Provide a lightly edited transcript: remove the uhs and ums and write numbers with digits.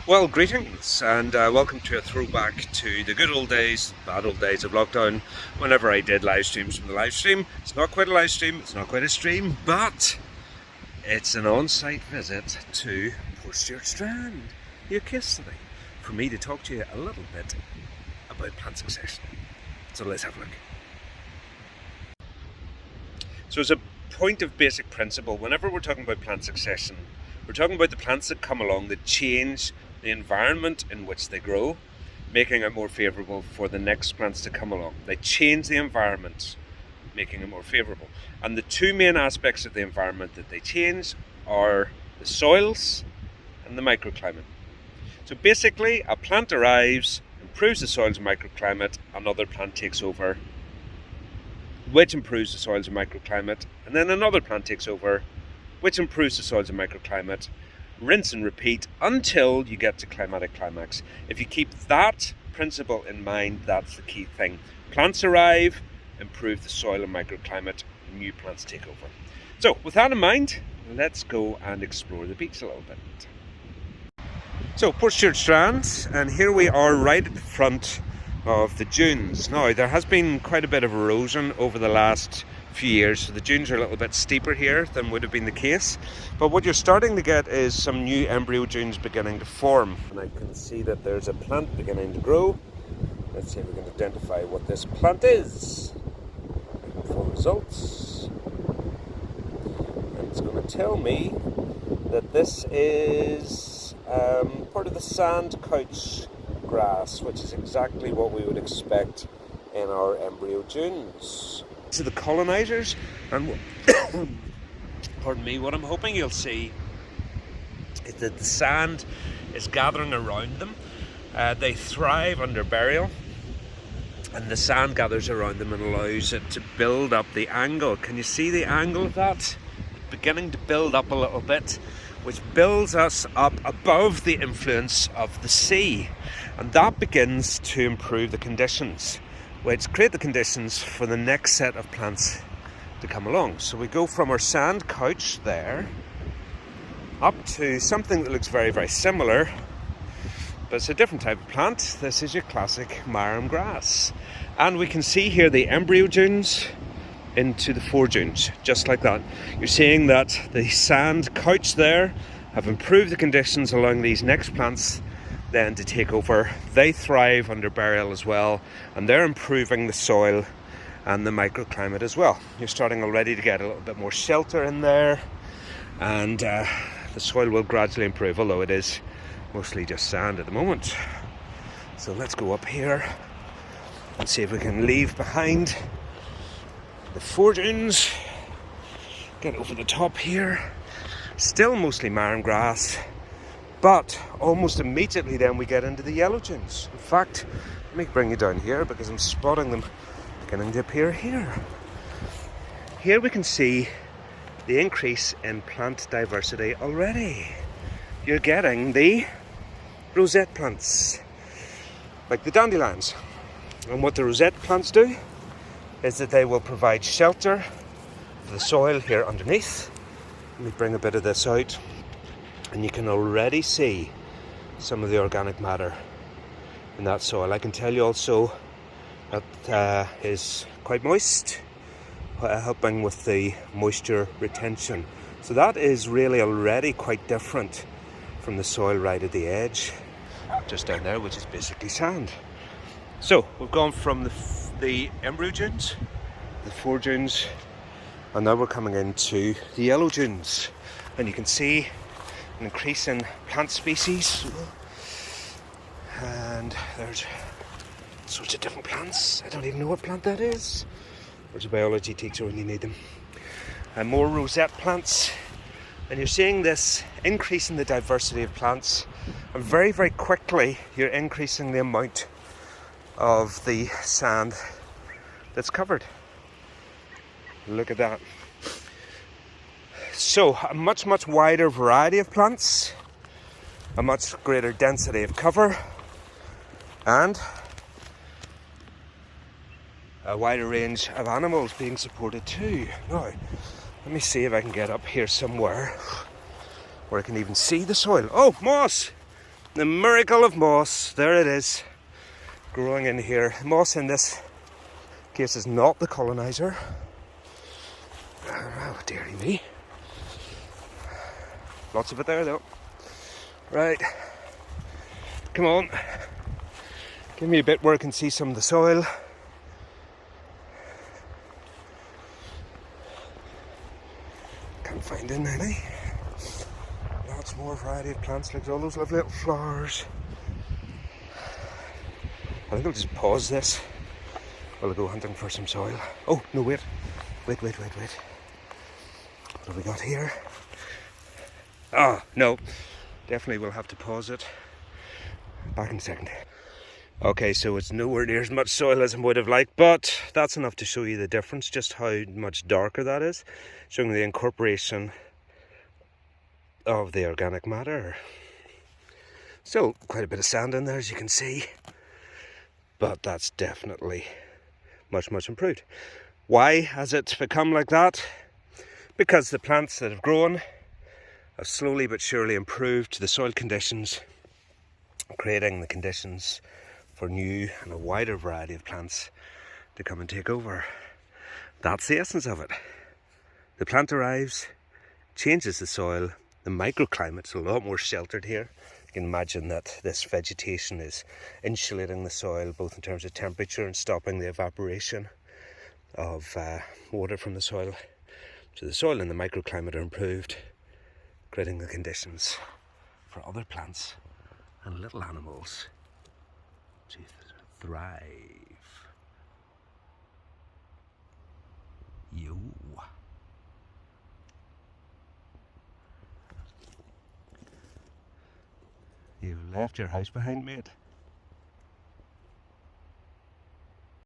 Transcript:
Well, greetings and welcome to a throwback to the good old days, bad old days of lockdown, whenever I did live streams from the live stream. It's not quite a live stream, it's not quite a stream, but it's an on-site visit to Portstewart Strand, your case study, for me to talk to you a little bit about plant succession. So let's have a look. So as a point of basic principle, whenever we're talking about plant succession, we're talking about the plants that come along that change the environment in which they grow, making it more favourable for the next plants to come along. They change the environment, making it more favourable. And the two main aspects of the environment that they change are the soils and the microclimate. So basically, a plant arrives, improves the soils and microclimate, another plant takes over, which improves the soils and microclimate, and then another plant takes over, which improves the soils and microclimate. Rinse and repeat until you get to climatic climax. If you keep that principle in mind, that's the key thing. Plants arrive, improve the soil and microclimate, new plants take over. So with that in mind, let's go and explore the beach a little bit. So Portstewart Strand, and here we are right at the front of the dunes. Now there has been quite a bit of erosion over the last few years, so the dunes are a little bit steeper here than would have been the case, but what you're starting to get is some new embryo dunes beginning to form, and I can see that there's a plant beginning to grow. Let's see if we can identify what this plant is. Looking for results, and it's going to tell me that this is part of the sand couch grass, which is exactly what we would expect in our embryo dunes. To the colonizers, and pardon me, what I'm hoping you'll see is that the sand is gathering around them. They thrive under burial, and the sand gathers around them and allows it to build up the angle. Can you see the angle of that? Beginning to build up a little bit, which builds us up above the influence of the sea, and that begins to improve the conditions, which create the conditions for the next set of plants to come along. So we go from our sand couch there up to something that looks very, very similar, but it's a different type of plant. This is your classic marram grass. And we can see here the embryo dunes into the fore dunes, just like that. You're seeing that the sand couch there have improved the conditions along these next plants then to take over. They thrive under burial as well, and they're improving the soil and the microclimate as well. You're starting already to get a little bit more shelter in there, and the soil will gradually improve, although it is mostly just sand at the moment. So let's go up here and see if we can leave behind the fore dunes, get over the top here. Still mostly marram grass, but almost immediately then we get into the yellow dunes. In fact, let me bring you down here because I'm spotting them beginning to appear here. Here we can see the increase in plant diversity already. You're getting the rosette plants, like the dandelions. And what the rosette plants do is that they will provide shelter for the soil here underneath. Let me bring a bit of this out. And you can already see some of the organic matter in that soil. I can tell you also that is quite moist, helping with the moisture retention. So that is really already quite different from the soil right at the edge, just down there, which is basically sand. So we've gone from the embryo dunes, the fore dunes, and now we're coming into the yellow dunes. And you can see an increase in plant species, and there's sorts of different plants. I don't even know what plant that is. There's a biology teacher when you need them. And more rosette plants, and you're seeing this increase in the diversity of plants, and very, very quickly you're increasing the amount of the sand that's covered. Look at that. So a much, much wider variety of plants, a much greater density of cover, and a wider range of animals being supported too. Now, let me see if I can get up here somewhere where I can even see the soil. Oh, moss! The miracle of moss, there it is, growing in here. Moss in this case is not the coloniser. Oh, dearie me. Lots of it there though. Right, come on. Give me a bit where I can see some of the soil. Can't find in any. Lots more variety of plants, like all those lovely little flowers. I think I'll just pause this while I go hunting for some soil. Oh, no, wait. Wait. What have we got here? Ah, no. Definitely we'll have to pause it. Back in a second. Okay, so it's nowhere near as much soil as I would have liked, but that's enough to show you the difference, just how much darker that is, showing the incorporation of the organic matter. Still quite a bit of sand in there, as you can see, but that's definitely much improved. Why has it become like that? Because the plants that have grown have slowly but surely improved the soil conditions, creating the conditions for new and a wider variety of plants to come and take over. That's the essence of it. The plant arrives, changes the soil, the microclimate's a lot more sheltered here. You can imagine that this vegetation is insulating the soil both in terms of temperature and stopping the evaporation of water from the soil. So the soil and the microclimate are improved, creating the conditions for other plants and little animals to thrive. Yo. You've left your house behind, mate.